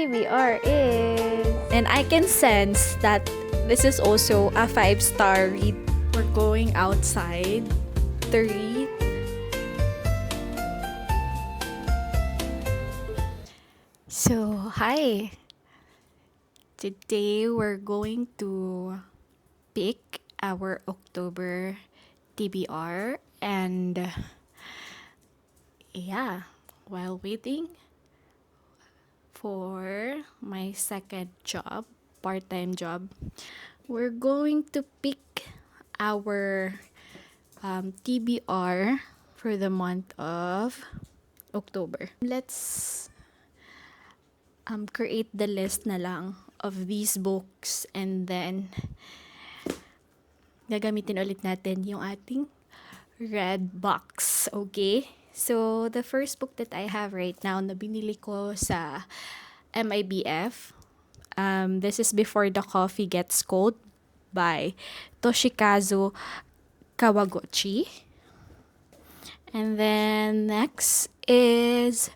TBR is... And I can sense that this is also a 5-star read. We're going outside to read. So, hi! Today we're going to pick our October TBR, and yeah, while waiting for my second job, part-time job, we're going to pick our TBR for the month of October. Let's create the list na lang of these books, and then gagamitin ulit natin yung ating red box. Okay? So, the first book that I have right now na binili ko sa MIBF, this is Before the Coffee Gets Cold by Toshikazu Kawaguchi. And then next is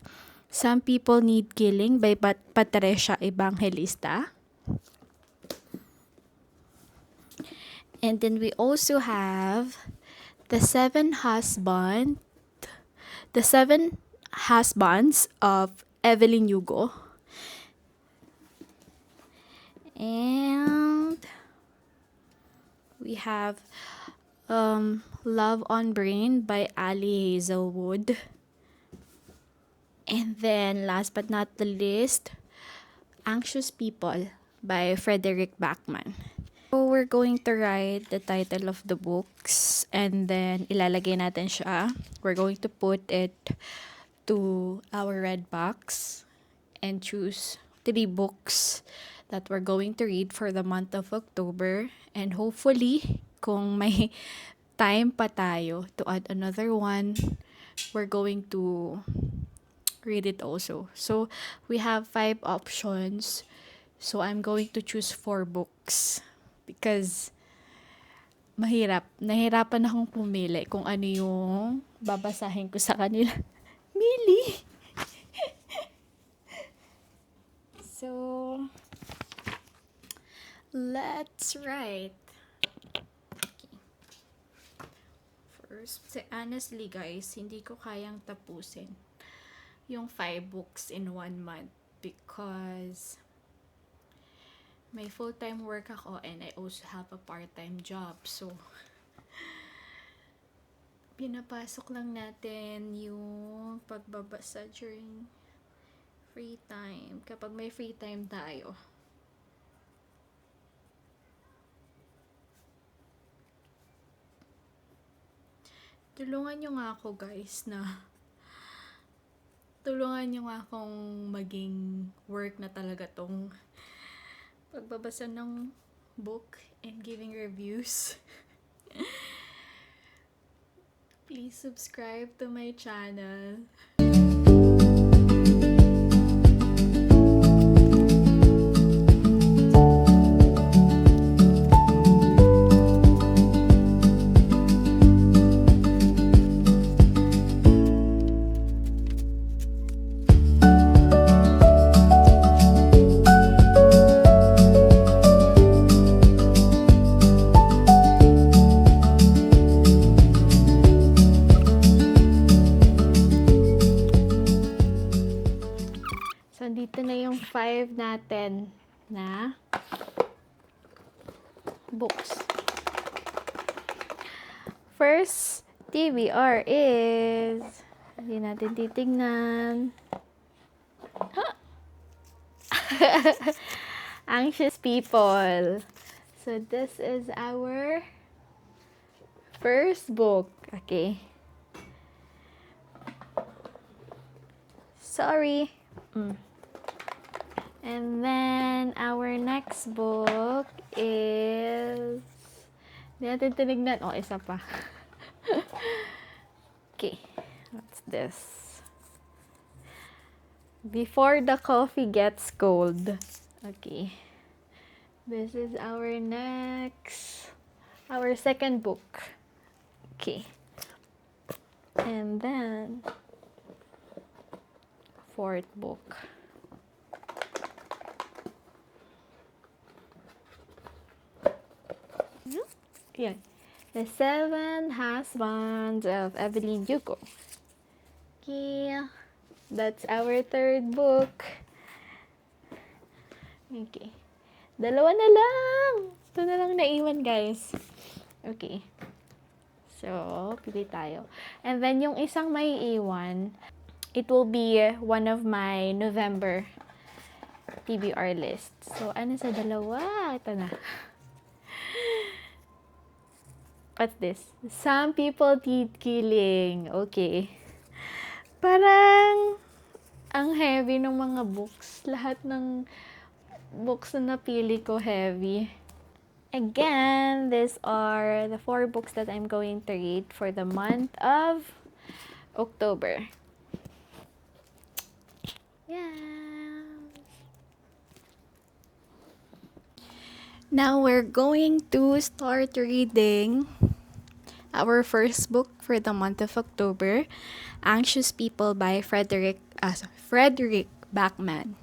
Some People Need Killing by Patricia Evangelista. And then we also have The Seven Husbands of Evelyn Hugo. And we have Love on Brain by Ali Hazelwood. And then last but not the least, Anxious People by Frederick Backman. So we're going to write the title of the books, and then ilalagay natin siya. We're going to put it to our red box and choose 3 books that we're going to read for the month of October. And hopefully, kung may time pa tayo to add another one, we're going to read it also. So we have 5 options. So I'm going to choose 4 books because nahirapan akong pumili kung ano yung babasahin ko sa kanila. Mili! So, let's write. Okay. First, honestly guys, hindi ko kayang tapusin yung 5 books in 1 month because may full-time work ako and I also have a part-time job. So, pinapasok lang natin yung pagbabasa during free time. Kapag may free time tayo. Tulungan nyo nga ako guys tulungan nyo nga akong maging work na talaga tong pagbabasa ng book and giving reviews. Please subscribe to my channel. Dito na yung 5 natin na books. First TBR is, hindi natin titignan. Anxious People. So this is our first book. Okay. Sorry. And then, our next book is... Hindi natin tinignan. Oh, isa pa. Okay. What's this? Before the Coffee Gets Cold. Okay. This is our second book. Okay. And then, 4th book. Yan. The Seven Husbands of Evelyn Hugo. Okay. That's our third book. Okay. Dalawa na lang. Ito na lang naiwan, guys. Okay. So, pili tayo. And then, yung isang may iwan, it will be one of my November TBR list. So, ano sa dalawa? Ito na. What's this? Some people need killing. Okay. Parang, ang heavy ng mga books. Lahat ng books na napili ko heavy. Again, these are the 4 books that I'm going to read for the month of October. Yeah. Now we're going to start reading our first book for the month of October, Anxious People by Frederick Backman.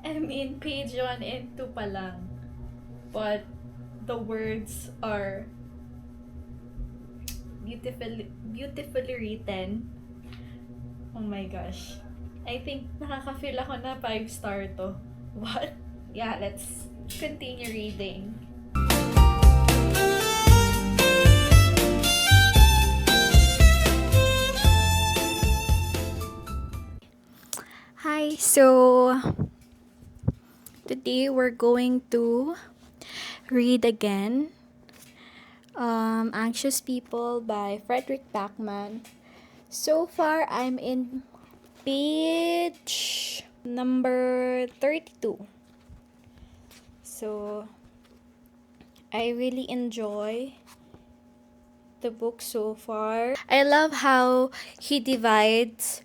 I'm in page 1 and 2 pa lang. But the words are beautifully written. Oh my gosh. I think nakaka-feel ako na 5-star to. What? Yeah, let's continue reading. Hi, so today we're going to read again Anxious People by Frederick Backman. So far, I'm in page number 32. So, I really enjoy the book so far. I love how he divides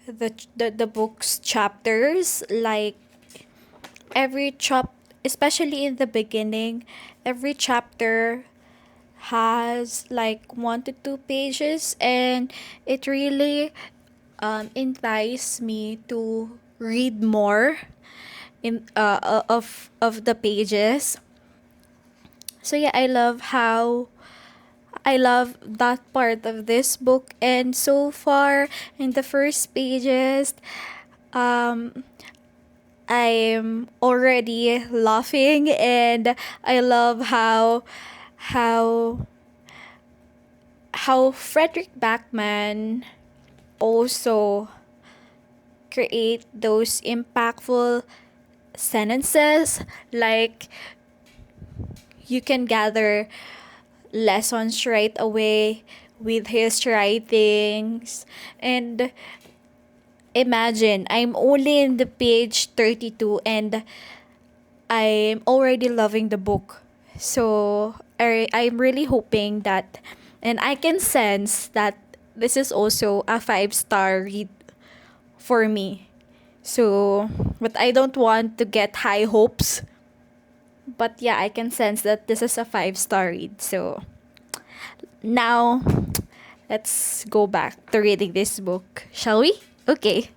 the book's chapters, like every especially in the beginning, every chapter has like 1 to 2 pages, and it really entices me to read more in of the pages. So yeah, I love that part of this book, and so far in the first pages, I'm already laughing, and I love how Frederick Backman also create those impactful sentences, like you can gather lessons right away with his writings. And imagine, I'm only in the page 32 and I'm already loving the book. So I'm really hoping that, and I can sense that this is also a 5-star read for me. So, but I don't want to get high hopes. But yeah, I can sense that this is a 5-star read. So, now, let's go back to reading this book. Shall we? Okay.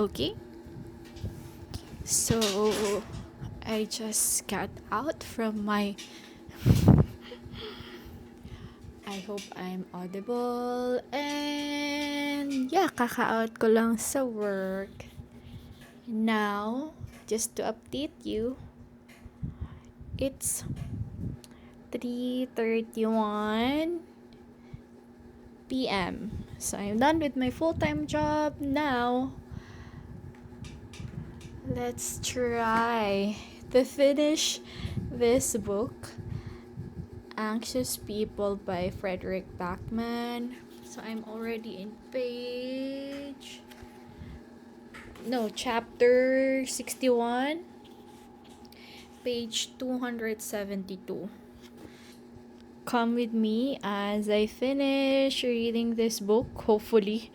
Okay. So, I just got out from my... I hope I'm audible. And yeah, kaka-out ko lang sa work. Now, just to update you, it's 3:31 p.m. So I'm done with my full-time job now. Let's try to finish this book, Anxious People by Frederick Backman. So I'm already in chapter 61, page 272. Come with me as I finish reading this book, hopefully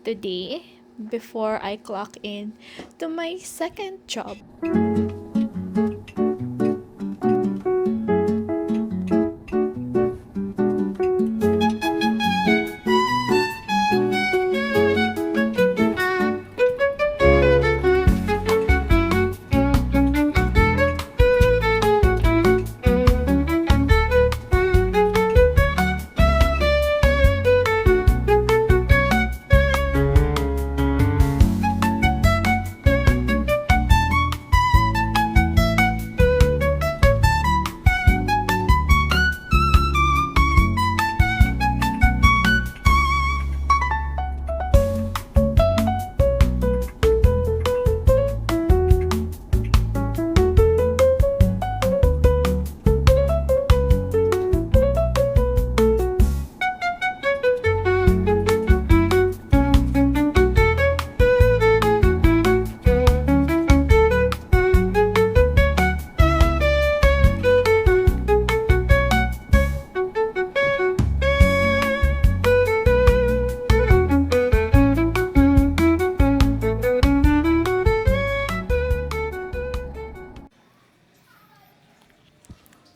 today, before I clock in to my second job.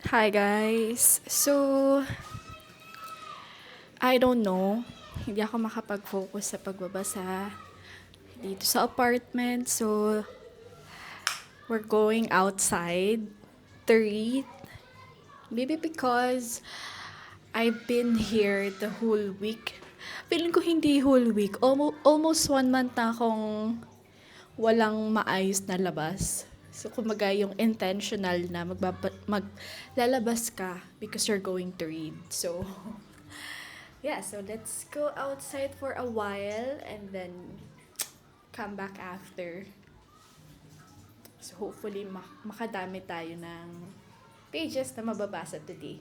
Hi guys! So, I don't know. Hindi ako makapag-focus sa pagbabasa dito sa apartment. So, we're going outside to read. Maybe because I've been here the whole week. Feeling ko hindi whole week. Almost 1 month na akong walang maayos na labas. So, kumbaga yung intentional na maglalabas ka because you're going to read. So, yeah, so let's go outside for a while and then come back after. So, hopefully, makadami tayo ng pages na mababasa today.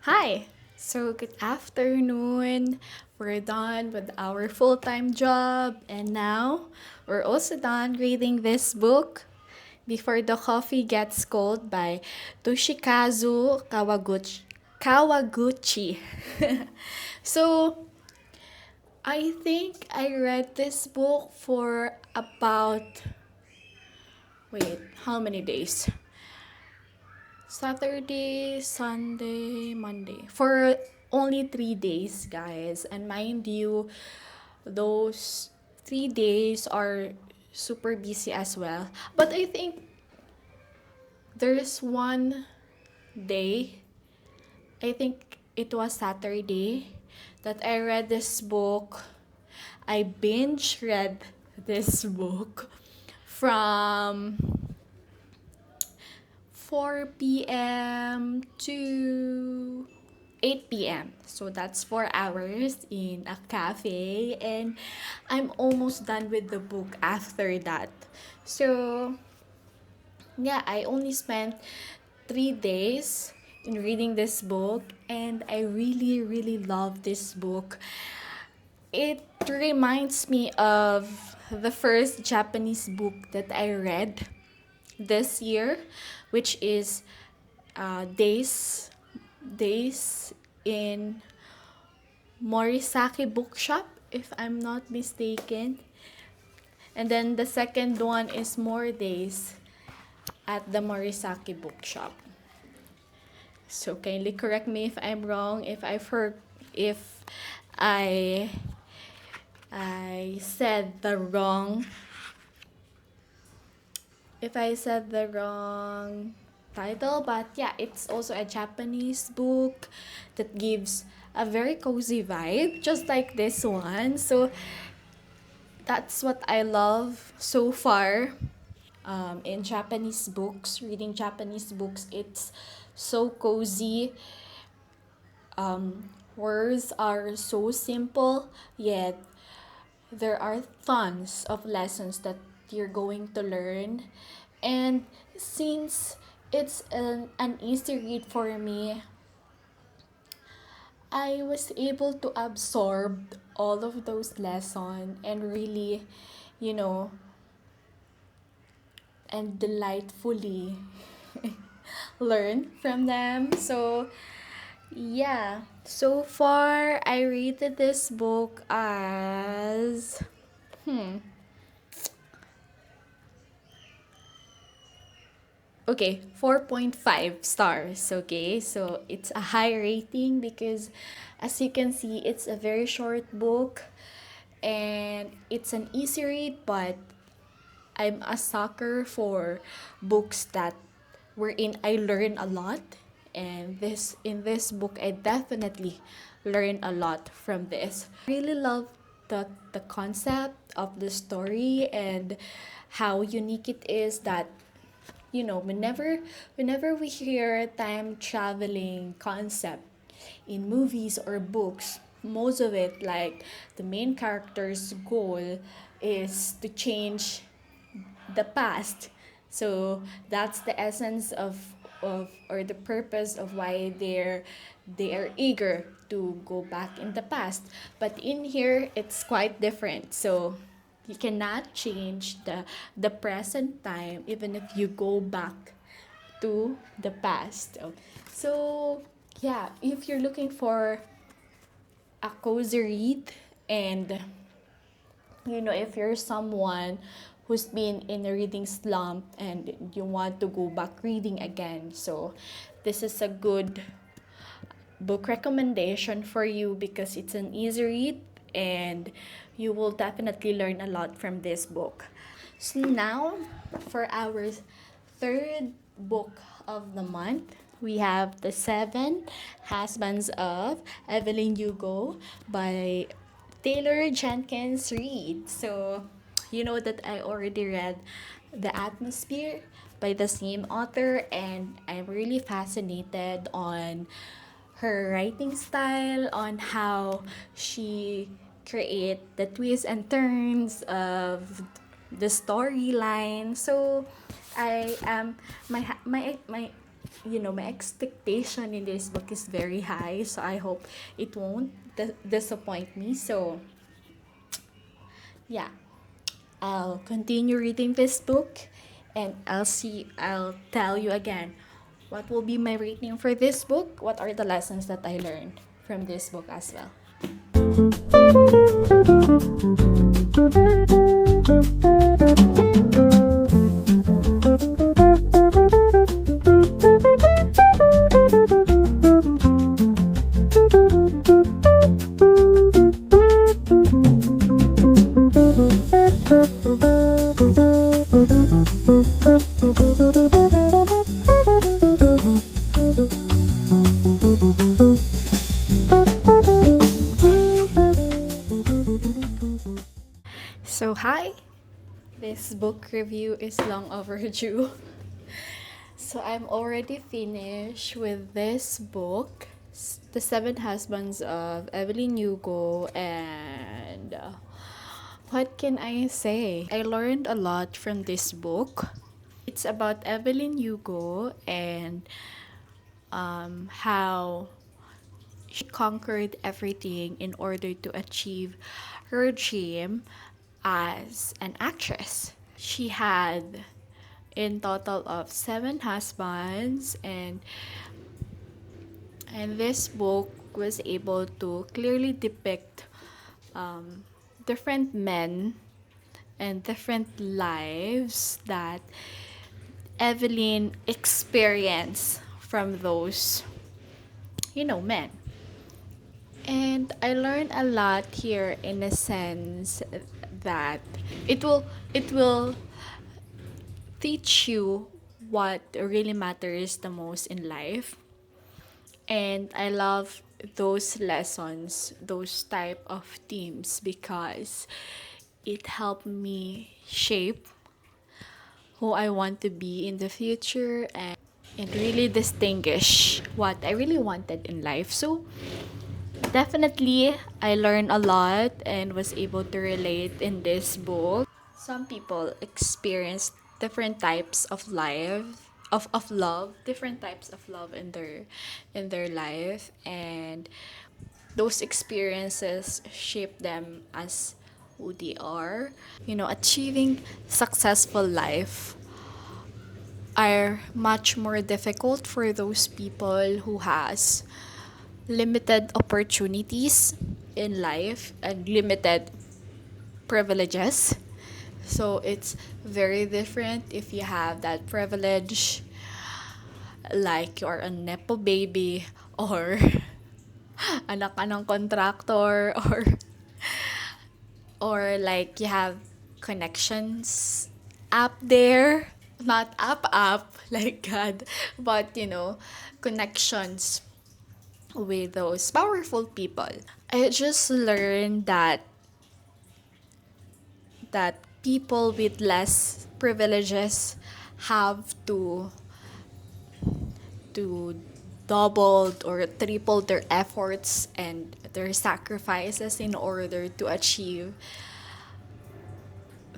Hi! So, good afternoon. We're done with our full-time job and now we're also done reading this book, Before the Coffee Gets Cold by Toshikazu Kawaguchi. So, I think I read this book for about, how many days? Saturday, Sunday, Monday. For only 3 days, guys. And mind you, those 3 days are super busy as well. But I think there's one day, I think it was Saturday, that I read this book. I binge read this book from 4 p.m. to 8 p.m. So that's 4 hours in a cafe and I'm almost done with the book after that. So yeah, I only spent 3 days in reading this book and I really, really love this book. It reminds me of the first Japanese book that I read this year, which is Days in Morisaki Bookshop, if I'm not mistaken. And then the second one is More Days at the Morisaki Bookshop. So kindly correct me if I'm wrong, if I said the wrong title, but yeah, it's also a Japanese book that gives a very cozy vibe, just like this one. So that's what I love so far in Japanese books. Reading Japanese books, it's so cozy. Words are so simple, yet there are tons of lessons that you're going to learn. And since it's an easy read for me, I was able to absorb all of those lessons and really, you know, and delightfully learn from them. So, yeah. So far, I rated this book as okay, 4.5 stars. Okay, so it's a high rating because, as you can see, it's a very short book and it's an easy read, but I'm a sucker for books that wherein I learn a lot. And in this book, I definitely learned a lot from this. I really love the concept of the story and how unique it is that whenever we hear time traveling concept in movies or books, most of it, like, the main character's goal is to change the past. So that's the essence of or the purpose of why they are eager to go back in the past. But in here, it's quite different. So you cannot change the present time even if you go back to the past. So yeah, if you're looking for a cozy read, and if you're someone who's been in a reading slump and you want to go back reading again, so this is a good book recommendation for you because it's an easy read and you will definitely learn a lot from this book. So now, for our third book of the month, we have The Seven Husbands of Evelyn Hugo by Taylor Jenkins Reid. So, you know that I already read The Atmosphere by the same author, and I'm really fascinated on her writing style, on how she create the twists and turns of the storyline. So I am my expectation in this book is very high, so I hope it won't disappoint me. So yeah, I'll continue reading this book, and I'll tell you again what will be my rating for this book, what are the lessons that I learned from this book as well. So hi, this book review is long overdue. So I'm already finished with this book, The Seven Husbands of Evelyn Hugo, and what can I say? I learned a lot from this book. It's about Evelyn Hugo and how she conquered everything in order to achieve her dream as an actress. She had in total of 7 husbands, and this book was able to clearly depict um, different men and different lives that Evelyn experienced from those, men. And I learned a lot here in a sense that it will it will teach you what really matters the most in life. And I love those lessons, those type of themes because it helped me shape who I want to be in the future and really distinguish what I really wanted in life. So definitely I learned a lot and was able to relate in this book. Some people experience different types of love, different types of love in their life, and those experiences shape them as who they are. Achieving successful life are much more difficult for those people who has limited opportunities in life and limited privileges. So it's very different if you have that privilege, like you're a nepo baby or anak ka ng contractor, or like you have connections up there, not up like God, but connections with those powerful people. I just learned that people with less privileges have to double or triple their efforts and their sacrifices in order to achieve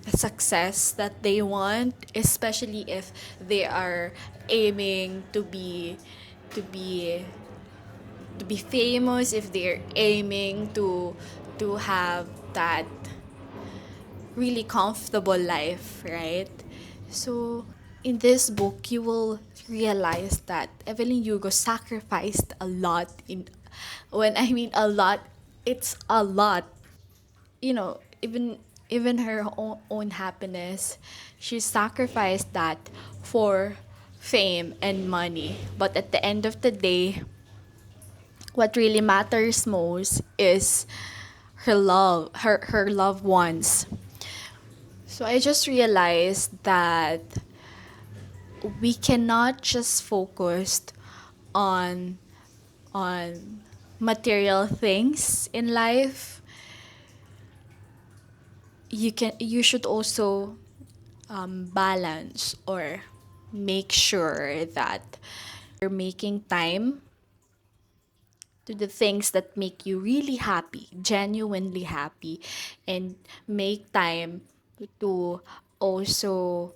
the success that they want, especially if they are aiming to be to be famous, if they're aiming to have that really comfortable life, right? So, in this book, you will realize that Evelyn Hugo sacrificed a lot when I mean a lot, it's a lot. Even her own happiness, she sacrificed that for fame and money. But at the end of the day, what really matters most is her loved ones. So I just realized that we cannot just focus on material things in life. You should also balance or make sure that you're making time to the things that make you really happy, genuinely happy, and make time to also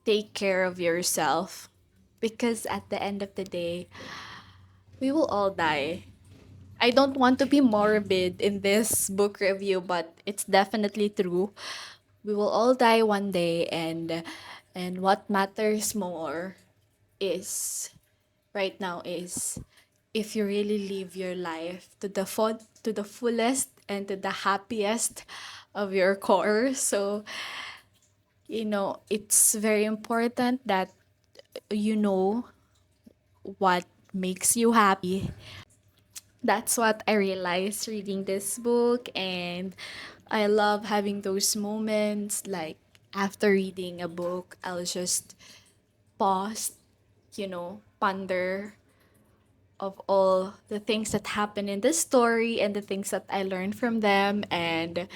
take care of yourself, because at the end of the day, we will all die. I don't want to be morbid in this book review, but it's definitely true. We will all die one day, and what matters more is right now is if you really live your life to the fullest and to the happiest of your core. So, it's very important that you know what makes you happy. That's what I realized reading this book, and I love having those moments like after reading a book, I'll just pause, ponder of all the things that happen in the story and the things that I learned from them, and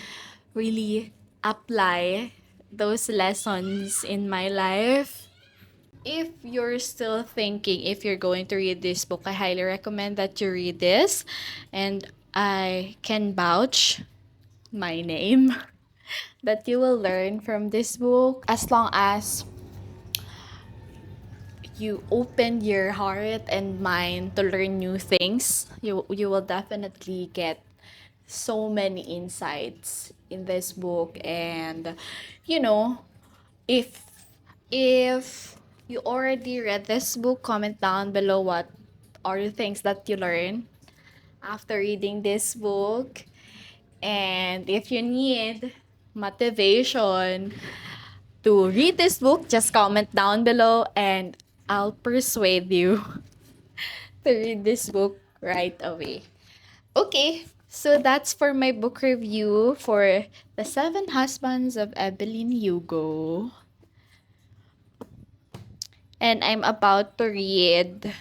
really apply those lessons in my life. If you're still thinking if you're going to read this book, I highly recommend that you read this. And I can vouch my name that you will learn from this book as long as you open your heart and mind to learn new things. You will definitely get so many insights in this book. And you know if you already read this book, comment down below or things that you learn after reading this book. And if you need motivation to read this book, just comment down below and I'll persuade you to read this book right away. Okay, so that's for my book review for The Seven Husbands of Evelyn Hugo. And I'm about to read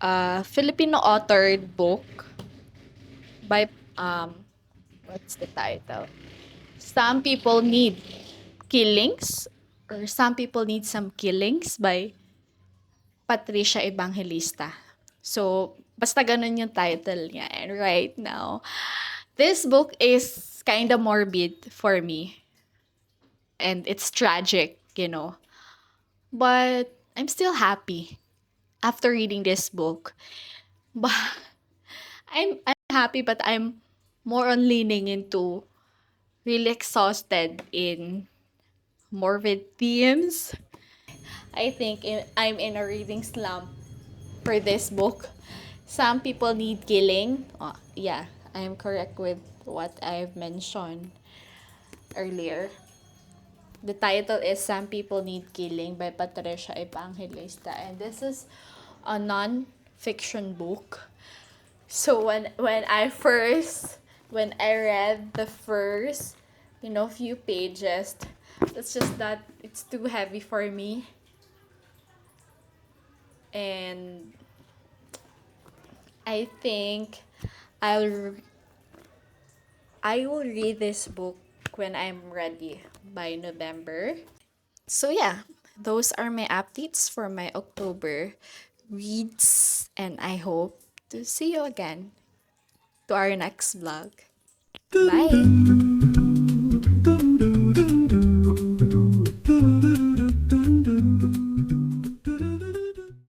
a Filipino authored book by what's the title? Some People Need Killings, or Some People Need Some Killings by Patricia Evangelista. So, basta ganun yung title niya. And right now, this book is kind of morbid for me. And it's tragic, you know. But I'm still happy after reading this book. But I'm happy, but I'm more on leaning into really exhausted in morbid themes. I think I'm in a reading slump for this book. Some People Need Killing. Yeah, I am correct with what I've mentioned earlier. The title is Some People Need Killing by Patricia Evangelista. And this is a non-fiction book. So when I read the first, few pages, it's just that it's too heavy for me. And I think I'll I will read this book when I'm ready by November. So yeah, those are my updates for my October reads, and I hope to see you again to our next vlog. Bye.